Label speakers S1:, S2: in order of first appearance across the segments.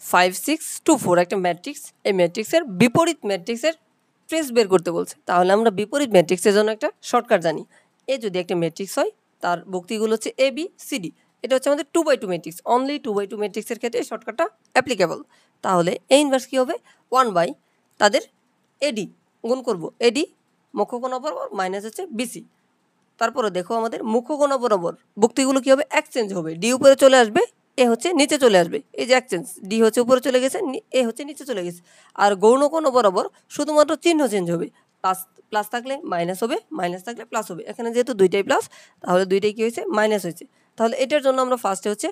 S1: 5 6 2 4 একটা ম্যাট্রিক্স, এই ম্যাট্রিক্সের বিপরীত ম্যাট্রিক্সের ট্রেস বের করতে বলছে। তাহলে আমরা বিপরীত ম্যাট্রিক্সের জন্য একটা শর্টকাট জানি। এ যদি একটা ম্যাট্রিক্স হয়, তার ভুক্তিগুলো হচ্ছে এ বি সি ডি, এটা হচ্ছে আমাদের 2/2 ম্যাট্রিক্স। অনলি 2/2 ম্যাট্রিক্সের ক্ষেত্রে এই শর্টকাটটা অ্যাপ্লিকেবল। তাহলে এ ইনভার্স কী হবে, 1 তাদের এডি গুণ করব, এডি মুখ্য কোণ বরাবর মাইনাস হচ্ছে বিসি। তারপরে দেখো আমাদের মুখ্য কোণ বরাবর ভুক্তিগুলো কী হবে, এক্সচেঞ্জ হবে, ডি উপরে চলে আসবে, এ হচ্ছে নিচে চলে আসবে, এই যে এক্সচেঞ্জ, ডি হচ্ছে উপরে চলে গেছে, এ হচ্ছে নিচে চলে গেছে। আর গৌণ কোণ বরাবর শুধুমাত্র চিহ্ন চেঞ্জ হবে, প্লাস প্লাস থাকলে মাইনাস হবে, মাইনাস থাকলে প্লাস হবে। এখানে যেহেতু দুইটাই প্লাস, তাহলে দুইটাই কী হয়েছে, মাইনাস হয়েছে। তাহলে এটার জন্য আমরা ফার্স্টে হচ্ছে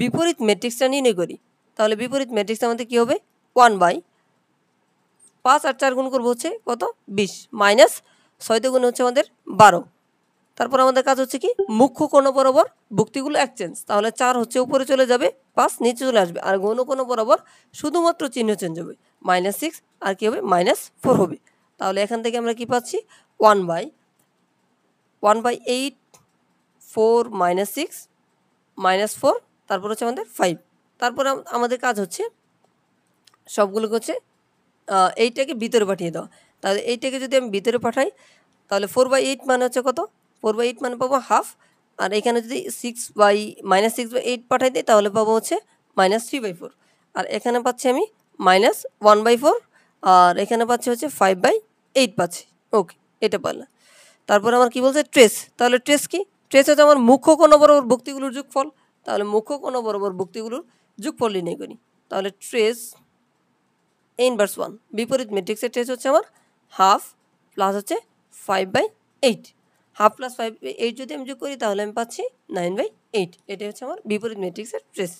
S1: বিপরীত ম্যাট্রিক্সটা নির্ণয় করি। তাহলে বিপরীত ম্যাট্রিক্স আমাদের কী হবে, 1/5 আর 4 গুণ করবো হচ্ছে কত, 20, মাইনাস 6 গুণ হচ্ছে আমাদের 12। তারপর আমাদের কাজ হচ্ছে কি, মুখ্য কোণ বরাবর ভুক্তিগুলো এক্সচেঞ্জ, তাহলে 4 হচ্ছে উপরে চলে যাবে, 5 নিচে চলে আসবে, আর গৌণ কোণ বরাবর শুধুমাত্র চিহ্ন চেঞ্জ হবে, -6 আর কী হবে, -4 হবে। তাহলে এখান থেকে আমরা কি পাচ্ছি, 1/8 4 -6 -4, তারপর হচ্ছে আমাদের 5। তারপরে আমাদের কাজ হচ্ছে সবগুলোকে হচ্ছে এইটাকে ভিতরে পাঠিয়ে দাও। তাহলে এইটাকে যদি আমি ভিতরে পাঠাই, তাহলে 4/8 মানে হচ্ছে কত, 4/8 মানে পাবো হাফ। আর এখানে যদি -6/8 পাঠাই দিই, তাহলে পাবো হচ্ছে -3/4। আর এখানে পাচ্ছি আমি -1/4, আর এখানে পাচ্ছি হচ্ছে 5/8 পাচ্ছি। ওকে, এটা পারলাম। তারপর আমার কি বলছে, ট্রেস। তাহলে ট্রেস কি, ট্রেস হচ্ছে আমার মুখ্য কোণ বরাবর ভুক্তিগুলোর যোগফল। তাহলে মুখ্য কোণ বরাবর ভুক্তিগুলোর যোগফল নির্ণয় করি। তাহলে ট্রেস ইনভার্স 1, বিপরীত ম্যাট্রিক্সের ট্রেস হচ্ছে আমার হাফ প্লাস হচ্ছে 5/8। হাফ প্লাস 5/8 যদি আমি যোগ করি, তাহলে আমি পাচ্ছি 9/8। এটাই হচ্ছে আমার বিপরীত ম্যাট্রিক্সের ট্রেস।